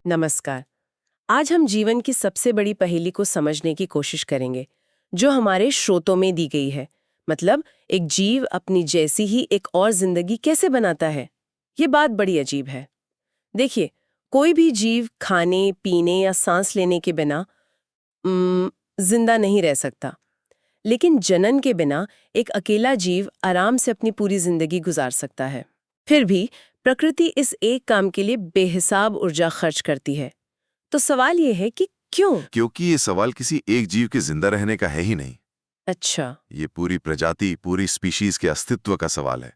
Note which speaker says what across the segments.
Speaker 1: नमस्कार। आज हम जीवन की सबसे बड़ी पहेली को समझने की कोशिश करेंगे, जो हमारे स्रोतों में दी गई है। मतलब एक जीव अपनी जैसी ही एक और जिंदगी कैसे बनाता है। ये बात बड़ी अजीब है। देखिए, कोई भी जीव खाने, पीने या सांस लेने के बिना जिंदा नहीं रह सकता। लेकिन जनन के बिना एक अकेला जीव आराम से अपनी पूरी जिंदगी गुजार सकता है। फिर भी प्रकृति इस एक काम के लिए बेहिसाब ऊर्जा खर्च करती है। तो सवाल ये है कि क्यों?
Speaker 2: क्योंकि ये सवाल किसी एक जीव के जिंदा रहने का है ही नहीं।
Speaker 1: अच्छा।
Speaker 2: ये पूरी प्रजाति, पूरी स्पीशीज के अस्तित्व का सवाल है।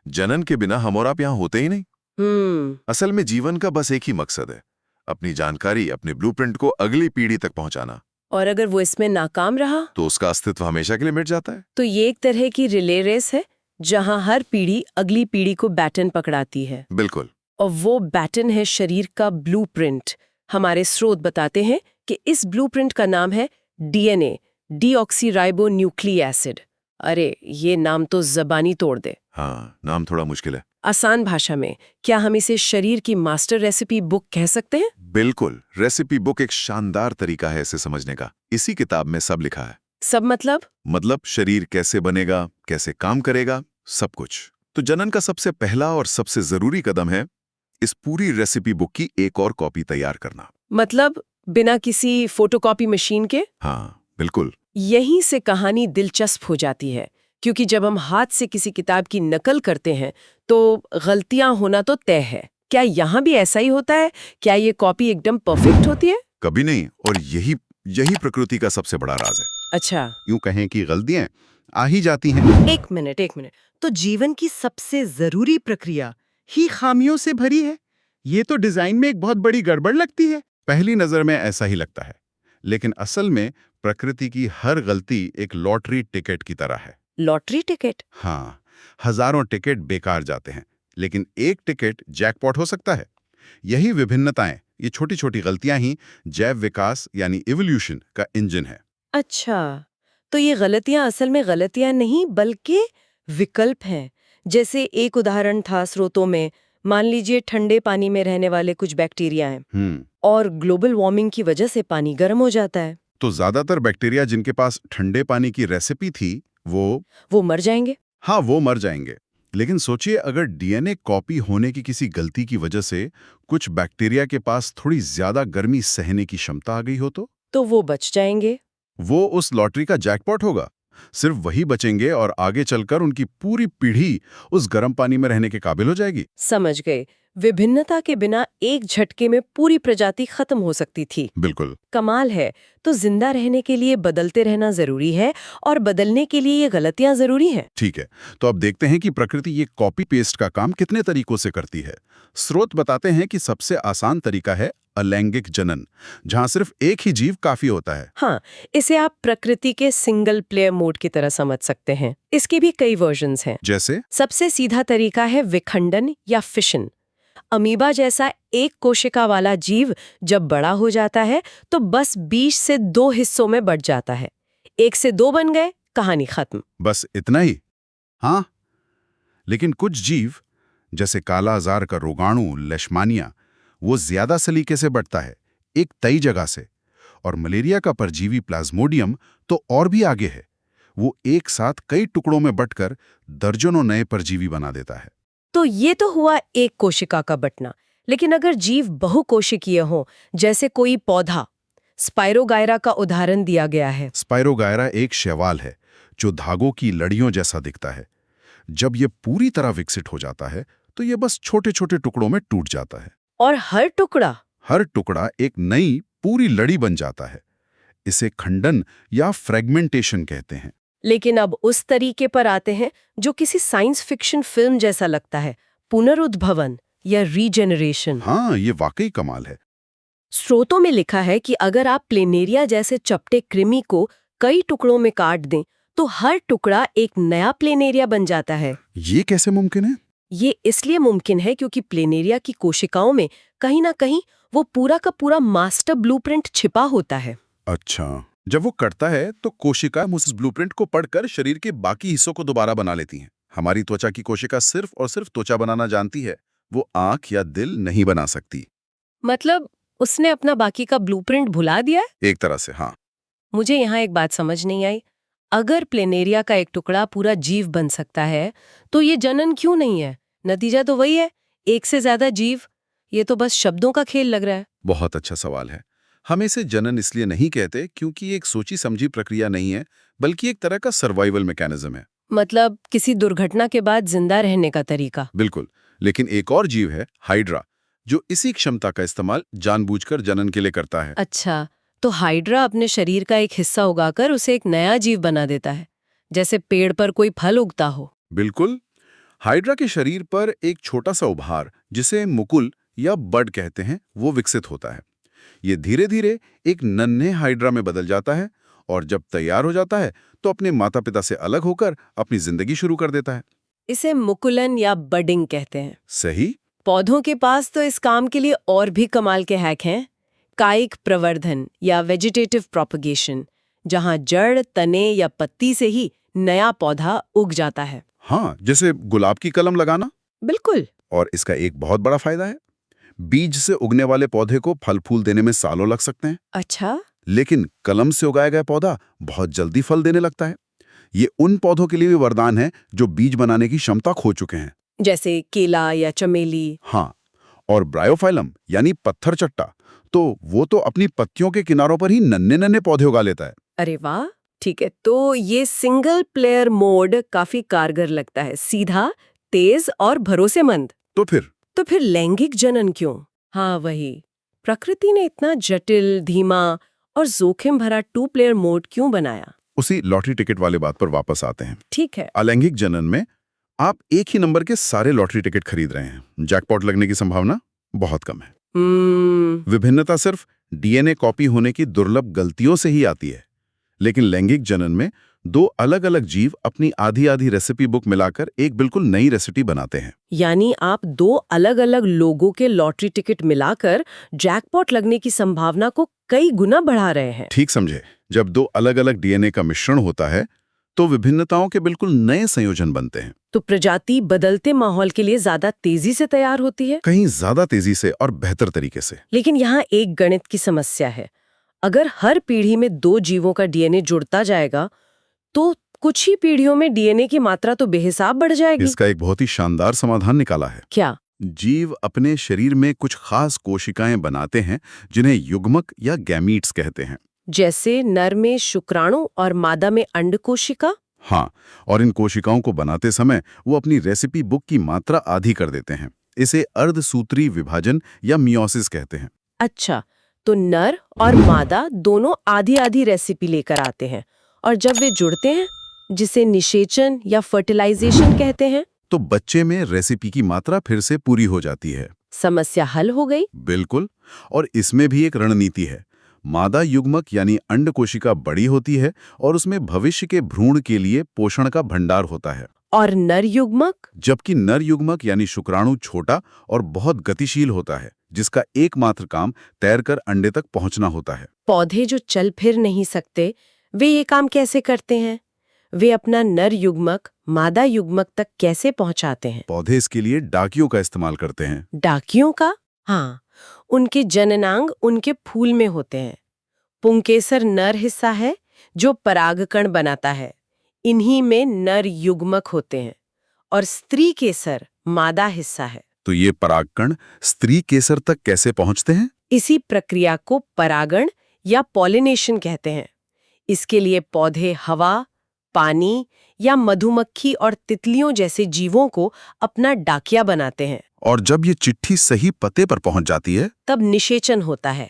Speaker 2: जनन के बिना हम और आप यहाँ होते ही नहीं। असल में जीवन का बस एक ही मकसद है, अपनी जानकारी, अपने ब्लूप्रिंट को अगली पीढ़ी तक पहुंचाना।
Speaker 1: और अगर वो इसमें नाकाम रहा
Speaker 2: तो उसका अस्तित्व हमेशा के लिए मिट जाता है।
Speaker 1: तो ये एक तरह की रिले रेस है, जहां हर पीढ़ी अगली पीढ़ी को बैटन पकड़ाती है।
Speaker 2: बिल्कुल।
Speaker 1: और वो बैटन है शरीर का ब्लूप्रिंट। हमारे स्रोत बताते हैं कि इस ब्लूप्रिंट का नाम है डीएनए, डीऑक्सीराइबो न्यूक्लिक एसिड। अरे, ये नाम तो जबानी तोड़ दे।
Speaker 2: हाँ, नाम थोड़ा मुश्किल है।
Speaker 1: आसान भाषा में क्या हम इसे शरीर की मास्टर रेसिपी बुक कह सकते हैं?
Speaker 2: बिल्कुल। रेसिपी बुक एक शानदार तरीका है इसे समझने का। इसी किताब में सब लिखा है।
Speaker 1: सब मतलब
Speaker 2: शरीर कैसे बनेगा, कैसे काम करेगा, सब कुछ। तो जनन का सबसे पहला और सबसे जरूरी कदम है इस पूरी रेसिपी बुक की एक और कॉपी तैयार करना।
Speaker 1: मतलब बिना किसी फोटोकॉपी मशीन के?
Speaker 2: हाँ, बिल्कुल।
Speaker 1: यहीं से कहानी दिलचस्प हो जाती है, क्योंकि जब हम हाथ से किसी किताब की नकल करते हैं तो गलतियां होना तो तय है। क्या यहाँ भी ऐसा ही होता है? क्या ये कॉपी एकदम परफेक्ट होती है?
Speaker 2: कभी नहीं। और यही प्रकृति का सबसे बड़ा राज है।
Speaker 1: अच्छा।
Speaker 2: यूं कहें कि गलतियां आ ही जाती हैं।
Speaker 1: एक मिनट।
Speaker 3: तो जीवन की सबसे जरूरी प्रक्रिया ही खामियों से भरी है। ये तो डिजाइन में एक बहुत बड़ी गड़बड़ लगती है।
Speaker 2: पहली नजर में ऐसा ही लगता है, लेकिन असल में प्रकृति की हर गलती एक लॉटरी टिकट की तरह है।
Speaker 1: Lottery ticket?
Speaker 2: हाँ, हजारों टिकट बेकार जाते हैं, लेकिन एक टिकट जैकपॉट हो सकता है। यही विभिन्नताएं, ये छोटी छोटी गलतियां ही जैव विकास यानी इवोल्यूशन का इंजन है।
Speaker 1: अच्छा, तो ये गलतियां असल में गलतियां नहीं बल्कि विकल्प हैं। जैसे एक उदाहरण था स्रोतों में, मान लीजिए ठंडे पानी में रहने वाले कुछ बैक्टीरिया हैं और ग्लोबल वार्मिंग की वजह से पानी गर्म हो जाता है।
Speaker 2: तो ज्यादातर बैक्टीरिया जिनके पास ठंडे पानी की रेसिपी थी
Speaker 1: वो मर जाएंगे।
Speaker 2: हाँ, वो मर जाएंगे। लेकिन सोचिए, अगर डीएनए कॉपी होने की किसी गलती की वजह से कुछ बैक्टीरिया के पास थोड़ी ज्यादा गर्मी सहने की क्षमता आ गई हो
Speaker 1: तो वो बच जाएंगे।
Speaker 2: वो उस लॉटरी का जैकपॉट होगा। सिर्फ वही बचेंगे और आगे चलकर उनकी पूरी पीढ़ी उस गर्म पानी में रहने के काबिल हो जाएगी।
Speaker 1: समझ गए। विभिन्नता के बिना एक झटके में पूरी प्रजाति खत्म हो सकती थी।
Speaker 2: बिल्कुल।
Speaker 1: कमाल है। तो जिंदा रहने के लिए बदलते रहना जरूरी है और बदलने के लिए ये गलतियां जरूरी हैं।
Speaker 2: ठीक है, तो अब देखते हैं कि प्रकृति ये कॉपी पेस्ट का काम कितने तरीकों से करती है। स्रोत बताते हैं कि सबसे आसान तरीका है अलैंगिक जनन, जहां सिर्फ एक ही जीव काफी होता है।
Speaker 1: हाँ, इसे आप प्रकृति के सिंगल प्लेयर मोड की तरह समझ सकते हैं। इसके भी कई वर्जन्स हैं।
Speaker 2: जैसे
Speaker 1: सबसे सीधा तरीका है विखंडन या फिशन। अमीबा जैसा एक कोशिका वाला जीव जब बड़ा हो जाता है तो बस 20 से 2 हिस्सों में बंट जाता है। 1 से 2 बन गए, कहानी खत्म।
Speaker 2: बस इतना ही? हाँ, लेकिन कुछ जीव जैसे काला आजार का रोगाणु लेशमानिया, वो ज्यादा सलीके से बढ़ता है, एक तय जगह से। और मलेरिया का परजीवी प्लाज्मोडियम तो और भी आगे है। वो एक साथ कई टुकड़ों में बंटकर दर्जनों नए परजीवी बना देता है।
Speaker 1: तो ये तो हुआ एक कोशिका का बंटना। लेकिन अगर जीव बहुकोशिकीय हो, जैसे कोई पौधा, स्पाइरोगायरा का उदाहरण दिया गया है।
Speaker 2: स्पाइरोगायरा एक शैवाल है जो धागों की लड़ियों जैसा दिखता है। जब ये पूरी तरह विकसित हो जाता है तो ये बस छोटे छोटे टुकड़ों में टूट जाता है।
Speaker 1: और हर टुकड़ा
Speaker 2: एक नई पूरी लड़ी बन जाता है। इसे खंडन या फ्रेगमेंटेशन कहते हैं।
Speaker 1: लेकिन अब उस तरीके पर आते हैं जो किसी साइंस फिक्शन फिल्म जैसा लगता है, पुनरुद्भवन या रीजेनरेशन।
Speaker 2: हाँ, ये वाकई कमाल है।
Speaker 1: स्रोतों में लिखा है कि अगर आप प्लेनेरिया जैसे चपटे कृमि को कई टुकड़ों में काट दें तो हर टुकड़ा एक नया प्लेनेरिया बन जाता है।
Speaker 2: ये कैसे मुमकिन है?
Speaker 1: ये इसलिए मुमकिन है क्योंकि प्लेनेरिया की कोशिकाओं में कहीं ना कहीं वो पूरा का पूरा मास्टर ब्लूप्रिंट छिपा होता है।
Speaker 2: अच्छा, जब वो कटता है तो कोशिका उस ब्लूप्रिंट को पढ़कर शरीर के बाकी हिस्सों को दोबारा बना लेती हैं। हमारी त्वचा की कोशिका सिर्फ और सिर्फ त्वचा बनाना जानती है, वो आंख या दिल नहीं बना सकती।
Speaker 1: मतलब उसने अपना बाकी का ब्लूप्रिंट भुला दिया है?
Speaker 2: एक तरह से हाँ।
Speaker 1: मुझे यहाँ एक बात समझ नहीं आई। अगर प्लेनेरिया का एक टुकड़ा पूरा जीव बन सकता है तो ये जनन क्यों नहीं है? नतीजा तो वही है, एक से ज्यादा जीव। ये तो बस शब्दों का खेल लग रहा है।
Speaker 2: बहुत अच्छा सवाल है। हम इसे जनन इसलिए नहीं कहते क्योंकि ये एक सोची समझी प्रक्रिया नहीं है, बल्कि एक तरह का सर्वाइवल मैकेनिज्म है।
Speaker 1: मतलब किसी दुर्घटना के बाद जिंदा रहने का तरीका।
Speaker 2: बिल्कुल। लेकिन एक और जीव है हाइड्रा, जो इसी क्षमता का इस्तेमाल जानबूझकर जनन के लिए करता है।
Speaker 1: अच्छा, तो हाइड्रा अपने शरीर का एक हिस्सा उगाकर उसे एक नया जीव बना देता है, जैसे पेड़ पर कोई फल उगता हो।
Speaker 2: बिल्कुल। हाइड्रा के शरीर पर एक छोटा सा उभार, जिसे मुकुल या बड कहते हैं, वो विकसित होता है। ये धीरे धीरे एक नन्हे हाइड्रा में बदल जाता है और जब तैयार हो जाता है तो अपने माता पिता से अलग होकर अपनी जिंदगी शुरू कर देता है।
Speaker 1: इसे मुकुलन या बडिंग कहते हैं।
Speaker 2: सही।
Speaker 1: पौधों के पास तो इस काम के लिए और भी कमाल के हैक हैं। कायिक प्रवर्धन या वेजिटेटिव प्रोपगेशन, जहां जड़, तने या पत्ती से ही नया पौधा उग जाता है।
Speaker 2: हाँ, जैसे गुलाब की कलम लगाना।
Speaker 1: बिल्कुल।
Speaker 2: और इसका एक बहुत बड़ा फायदा है, बीज से उगने वाले पौधे को फल फूल देने में सालों लग सकते हैं।
Speaker 1: अच्छा।
Speaker 2: लेकिन कलम से उगाया गया पौधा बहुत जल्दी फल देने लगता है। ये उन पौधों के लिए भी वरदान है जो बीज बनाने की क्षमता खो चुके हैं,
Speaker 1: जैसे केला या चमेली।
Speaker 2: हाँ। और ब्रायोफाइलम यानी पत्थर चट्टा, तो वो तो अपनी पत्तियों के किनारों पर ही नन्हे नन्हे पौधे उगा लेता है।
Speaker 1: अरे वाह, ठीक है। तो ये सिंगल प्लेयर मोड काफी कारगर लगता है, सीधा, तेज और भरोसेमंद।
Speaker 2: तो फिर
Speaker 1: लैंगिक जनन क्यों? हाँ वही, प्रकृति ने इतना जटिल, धीमा और जोखिम भरा 2 प्लेयर मोड क्यों बनाया?
Speaker 2: उसी लॉटरी टिकट वाले बात पर वापस आते हैं।
Speaker 1: ठीक है।
Speaker 2: अलैंगिक जनन में आप एक ही नंबर के सारे लॉटरी टिकट खरीद रहे हैं, जैकपॉट लगने की संभावना बहुत कम है। विभिन्नता सिर्फ डीएनए कॉपी होने की दुर्लभ गलतियों से ही आती है। लेकिन लैंगिक जनन में 2 अलग-अलग जीव अपनी आधी-आधी रेसिपी बुक मिलाकर एक बिल्कुल नई रेसिपी बनाते हैं।
Speaker 1: यानी आप 2 अलग-अलग लोगों के लॉटरी टिकट मिलाकर जैकपॉट लगने की संभावना को कई गुना बढ़ा रहे हैं।
Speaker 2: ठीक समझे। जब 2 अलग-अलग डीएनए का मिश्रण होता है तो विभिन्नताओं के बिल्कुल नए संयोजन बनते हैं।
Speaker 1: तो प्रजाति बदलते माहौल के लिए ज्यादा तेजी से तैयार होती है?
Speaker 2: कहीं ज्यादा तेजी से और बेहतर तरीके से।
Speaker 1: लेकिन यहाँ एक गणित की समस्या है। अगर हर पीढ़ी में 2 जीवों का डीएनए जुड़ता जाएगा तो कुछ ही पीढ़ियों में डीएनए की मात्रा तो बेहिसाब बढ़ जाएगी।
Speaker 2: इसका एक बहुत ही शानदार समाधान निकाला है।
Speaker 1: क्या?
Speaker 2: जीव अपने शरीर में कुछ खास कोशिकाएं बनाते हैं जिन्हें युग्मक या गैमीट्स कहते हैं।
Speaker 1: जैसे नर में शुक्राणु और मादा में अंड कोशिका।
Speaker 2: हाँ, और इन कोशिकाओं को बनाते समय वो अपनी रेसिपी बुक की मात्रा आधी कर देते हैं। इसे अर्धसूत्री विभाजन या मियोसिस कहते हैं।
Speaker 1: अच्छा, तो नर और मादा दोनों आधी आधी रेसिपी लेकर आते हैं और जब वे जुड़ते हैं, जिसे निषेचन या फर्टिलाइजेशन कहते हैं,
Speaker 2: तो बच्चे में रेसिपी की मात्रा फिर से पूरी हो जाती है।
Speaker 1: समस्या हल हो गई।
Speaker 2: बिल्कुल। और इसमें भी एक रणनीति है। मादा युग्मक यानी अंड कोशिका बड़ी होती है और उसमें भविष्य के भ्रूण के लिए पोषण का भंडार होता है।
Speaker 1: और नर युग्मक?
Speaker 2: जबकि नर युग्मक यानी शुक्राणु छोटा और बहुत गतिशील होता है, जिसका एकमात्र काम तैरकर अंडे तक पहुंचना होता है।
Speaker 1: पौधे जो चल फिर नहीं सकते, वे ये काम कैसे करते हैं? वे अपना नर युग्मक मादा युग्मक तक कैसे पहुंचाते हैं?
Speaker 2: पौधे इसके लिए डाकियों का इस्तेमाल करते हैं।
Speaker 1: डाकियों का? हाँ, उनके जननांग उनके फूल में होते हैं। पुंकेसर नर हिस्सा है जो परागकण बनाता है। इन्हीं में नर युग्मक होते हैं और स्त्री केसर मादा हिस्सा है।
Speaker 2: तो ये परागकण स्त्री केसर तक कैसे पहुंचते हैं?
Speaker 1: इसी प्रक्रिया को परागण या पॉलिनेशन कहते हैं। इसके लिए पौधे हवा, पानी या मधुमक्खी और तितलियों जैसे जीवों को अपना डाकिया बनाते हैं।
Speaker 2: और जब ये चिट्ठी सही पते पर पहुंच जाती है,
Speaker 1: तब निषेचन होता है।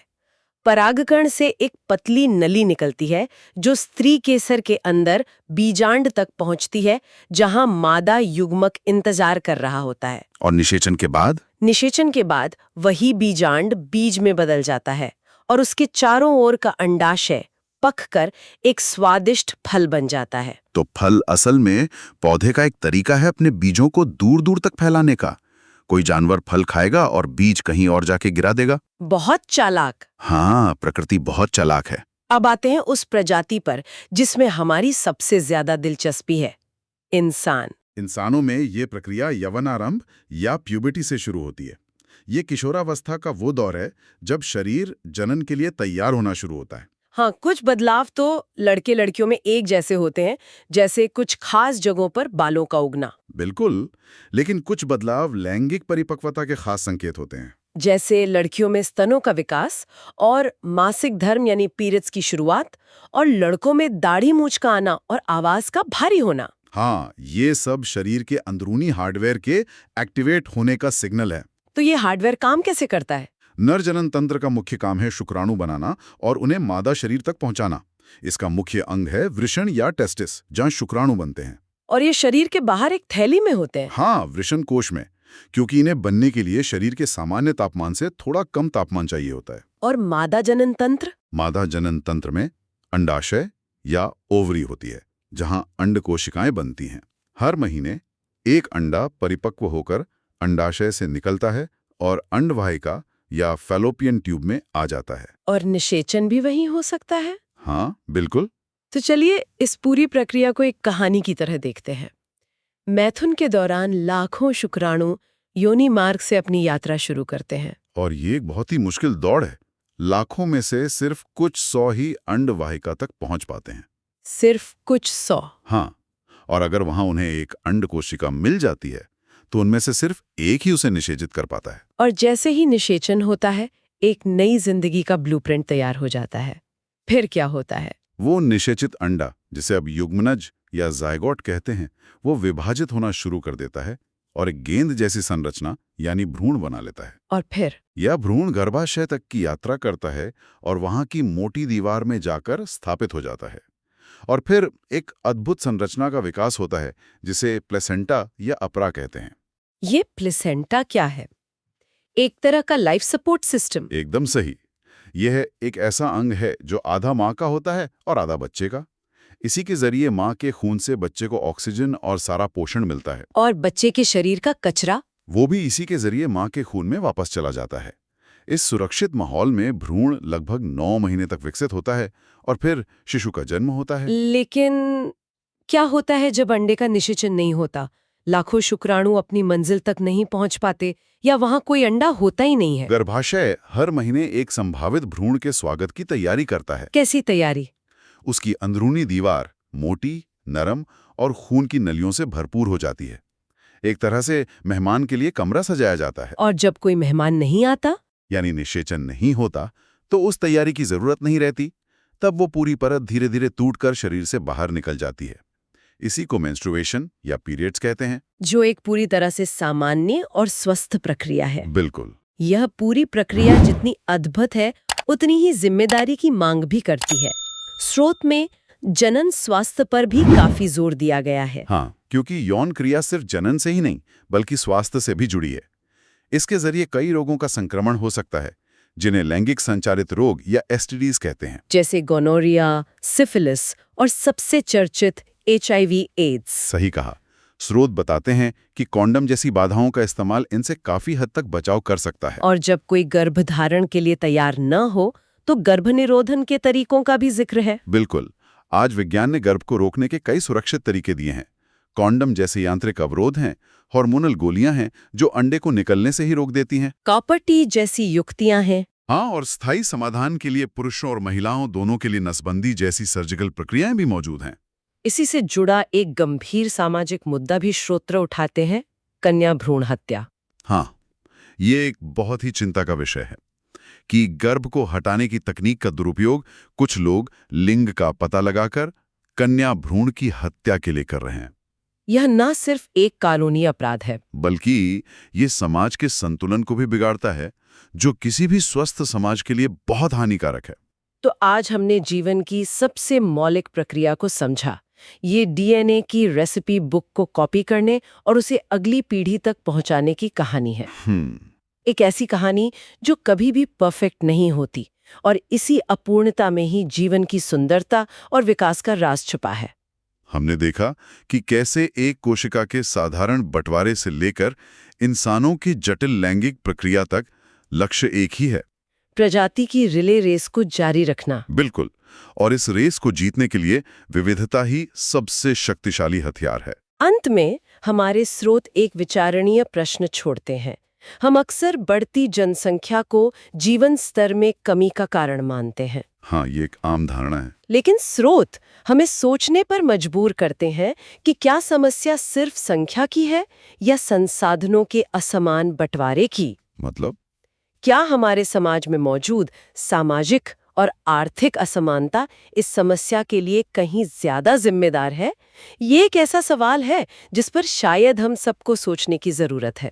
Speaker 1: परागकण से एक पतली नली निकलती है जो स्त्री केसर के अंदर बीजांड तक पहुंचती है, जहां मादा युग्मक इंतजार कर रहा होता है।
Speaker 2: और निषेचन के बाद?
Speaker 1: निषेचन के बाद वही बीजांड बीज में बदल जाता है और उसके चारों ओर का अंडाशय पककर एक स्वादिष्ट फल बन जाता है।
Speaker 2: तो फल असल में पौधे का एक तरीका है अपने बीजों को दूर दूर तक फैलाने का। कोई जानवर फल खाएगा और बीज कहीं और जाके गिरा देगा।
Speaker 1: बहुत चालाक।
Speaker 2: हाँ, प्रकृति बहुत चालाक है।
Speaker 1: अब आते हैं उस प्रजाति पर जिसमें हमारी सबसे ज्यादा दिलचस्पी है, इंसान।
Speaker 2: इंसानों में ये प्रक्रिया यवनारंभ या प्यूबर्टी से शुरू होती है। ये किशोरावस्था का वो दौर है जब शरीर जनन के लिए तैयार होना शुरू होता है।
Speaker 1: हाँ, कुछ बदलाव तो लड़के लड़कियों में एक जैसे होते हैं, जैसे कुछ खास जगहों पर बालों का उगना।
Speaker 2: बिल्कुल, लेकिन कुछ बदलाव लैंगिक परिपक्वता के खास संकेत होते हैं।
Speaker 1: जैसे लड़कियों में स्तनों का विकास और मासिक धर्म यानी पीरियड्स की शुरुआत, और लड़कों में दाढ़ी मूंछ का आना और आवाज का भारी होना।
Speaker 2: हाँ, ये सब शरीर के अंदरूनी हार्डवेयर के एक्टिवेट होने का सिग्नल है।
Speaker 1: तो ये हार्डवेयर काम कैसे करता है?
Speaker 2: नर जनन तंत्र का मुख्य काम है शुक्राणु बनाना और उन्हें मादा शरीर तक पहुंचाना। इसका मुख्य अंग है वृषण या टेस्टिस, जहां शुक्राणु बनते हैं।
Speaker 1: और ये शरीर के बाहर एक थैली में होते हैं?
Speaker 2: हाँ, वृषण कोश में, क्योंकि इन्हें बनने के लिए शरीर के सामान्य तापमान से थोड़ा कम तापमान चाहिए होता है।
Speaker 1: और मादा जनन तंत्र?
Speaker 2: मादा जनन तंत्र में अंडाशय या ओवरी होती है, जहां अंड कोशिकाएं बनती हैं। हर महीने एक अंडा परिपक्व होकर अंडाशय से निकलता है और अंडवाहिका या फैलोपियन ट्यूब में आ जाता है।
Speaker 1: और निषेचन भी वहीं हो सकता है?
Speaker 2: हाँ, बिल्कुल।
Speaker 1: तो चलिए इस पूरी प्रक्रिया को एक कहानी की तरह देखते हैं। मैथुन के दौरान लाखों शुक्राणु योनि मार्ग से अपनी यात्रा शुरू करते हैं।
Speaker 2: और ये एक बहुत ही मुश्किल दौड़ है। लाखों में से सिर्फ कुछ 100 ही अंडवाहिका तक पहुंच पाते हैं।
Speaker 1: सिर्फ कुछ 100?
Speaker 2: हाँ, और अगर वहां उन्हें एक अंड कोशिका मिल जाती है तो उनमें से सिर्फ एक ही उसे निषेचित कर पाता है।
Speaker 1: और जैसे ही निषेचन होता है, एक नई जिंदगी का ब्लूप्रिंट तैयार हो जाता है। फिर क्या होता है?
Speaker 2: वो निषेचित अंडा, जिसे अब युग्मनज या जायगोट कहते हैं, वो विभाजित होना शुरू कर देता है और एक गेंद जैसी संरचना यानी भ्रूण बना लेता है।
Speaker 1: और फिर?
Speaker 2: यह भ्रूण गर्भाशय तक की यात्रा करता है और वहां की मोटी दीवार में जाकर स्थापित हो जाता है। और फिर एक अद्भुत संरचना का विकास होता है जिसे प्लेसेंटा या अपरा कहते हैं।
Speaker 1: ये प्लेसेंटा क्या है? एक तरह का लाइफ सपोर्ट सिस्टम?
Speaker 2: एकदम सही। यह एक ऐसा अंग है जो आधा माँ का होता है और आधा बच्चे का। इसी के जरिए माँ के खून से बच्चे को ऑक्सीजन और सारा पोषण मिलता है।
Speaker 1: और बच्चे के शरीर का कचरा?
Speaker 2: वो भी इसी के जरिए माँ के खून में वापस चला जाता है। इस सुरक्षित माहौल में भ्रूण लगभग 9 महीने तक विकसित होता है और फिर शिशु का जन्म होता है।
Speaker 1: लेकिन क्या होता है जब अंडे का निषेचन नहीं होता? लाखों शुक्राणु अपनी मंजिल तक नहीं पहुंच पाते या वहां कोई अंडा होता ही नहीं है?
Speaker 2: गर्भाशय हर महीने एक संभावित भ्रूण के स्वागत की तैयारी करता है।
Speaker 1: कैसी तैयारी?
Speaker 2: उसकी अंदरूनी दीवार मोटी, नरम और खून की नलियों से भरपूर हो जाती है। एक तरह से मेहमान के लिए कमरा सजाया जाता है।
Speaker 1: और जब कोई मेहमान नहीं आता,
Speaker 2: यानी निषेचन नहीं होता, तो उस तैयारी की जरूरत नहीं रहती। तब वो पूरी परत धीरे धीरे टूटकर शरीर से बाहर निकल जाती है। इसी को मेंस्ट्रुएशन या पीरियड्स कहते हैं,
Speaker 1: जो एक पूरी तरह से सामान्य और स्वस्थ प्रक्रिया है।
Speaker 2: बिल्कुल।
Speaker 1: यह पूरी प्रक्रिया जितनी अद्भुत है, उतनी ही जिम्मेदारी की मांग भी करती है। स्रोत में जनन स्वास्थ्य पर भी काफी जोर दिया गया है।
Speaker 2: हाँ, क्योंकि यौन क्रिया सिर्फ जनन से ही नहीं बल्कि स्वास्थ्य से भी जुड़ी है। इसके जरिए कई रोगों का संक्रमण हो सकता है, जिन्हें लैंगिक संचारित रोग या एसटीडीज कहते हैं,
Speaker 1: जैसे गोनोरिया, सिफिलिस और सबसे चर्चित HIV एड्स।
Speaker 2: सही कहा। स्रोत बताते हैं कि कॉन्डम जैसी बाधाओं का इस्तेमाल इनसे काफी हद तक बचाव कर सकता है।
Speaker 1: और जब कोई गर्भधारण के लिए तैयार न हो तो गर्भनिरोधन के तरीकों का भी जिक्र है।
Speaker 2: बिल्कुल। आज विज्ञान ने गर्भ को रोकने के कई सुरक्षित तरीके दिए हैं। कॉन्डम जैसे यांत्रिक अवरोध हैं, हार्मोनल गोलियां हैं जो अंडे को निकलने से ही रोक देती हैं।
Speaker 1: कॉपर टी जैसी युक्तियां हैं।
Speaker 2: हाँ, और स्थायी समाधान के लिए पुरुषों और महिलाओं दोनों के लिए नसबंदी जैसी सर्जिकल प्रक्रियाएं भी मौजूद हैं।
Speaker 1: इसी से जुड़ा एक गंभीर सामाजिक मुद्दा भी श्रोत्र उठाते हैं, कन्या भ्रूण हत्या।
Speaker 2: हाँ, ये एक बहुत ही चिंता का विषय है कि गर्भ को हटाने की तकनीक का दुरुपयोग कुछ लोग लिंग का पता लगाकर कन्या भ्रूण की हत्या के लिए कर रहे हैं।
Speaker 1: यह न सिर्फ एक कानूनी अपराध है,
Speaker 2: बल्कि ये समाज के संतुलन को भी बिगाड़ता है, जो किसी भी स्वस्थ समाज के लिए बहुत हानिकारक है।
Speaker 1: तो आज हमने जीवन की सबसे मौलिक प्रक्रिया को समझा। ये DNA की रेसिपी बुक को कॉपी करने और उसे अगली पीढ़ी तक पहुंचाने की कहानी है। एक ऐसी कहानी जो कभी भी परफेक्ट नहीं होती, और इसी अपूर्णता में ही जीवन की सुंदरता और विकास का राज छुपा है।
Speaker 2: हमने देखा कि कैसे एक कोशिका के साधारण बंटवारे से लेकर इंसानों की जटिल लैंगिक प्रक्रिया तक लक्ष्य एक ही है,
Speaker 1: प्रजाति की रिले रेस को जारी रखना।
Speaker 2: बिल्कुल। और इस रेस को जीतने के लिए विविधता ही सबसे शक्तिशाली हथियार है।
Speaker 1: अंत में हमारे स्रोत एक विचारणीय प्रश्न छोड़ते हैं। हम अक्सर बढ़ती जनसंख्या को जीवन स्तर में कमी का कारण मानते हैं,
Speaker 2: हाँ, ये एक आम धारणा है।
Speaker 1: लेकिन स्रोत हमें सोचने पर मजबूर करते हैं कि क्या समस्या सिर्फ संख्या की है या संसाधनों के असमान बंटवारे की।
Speaker 2: मतलब?
Speaker 1: क्या हमारे समाज में मौजूद सामाजिक और आर्थिक असमानता इस समस्या के लिए कहीं ज्यादा जिम्मेदार है? ये एक ऐसा सवाल है जिस पर शायद हम सबको सोचने की जरूरत है।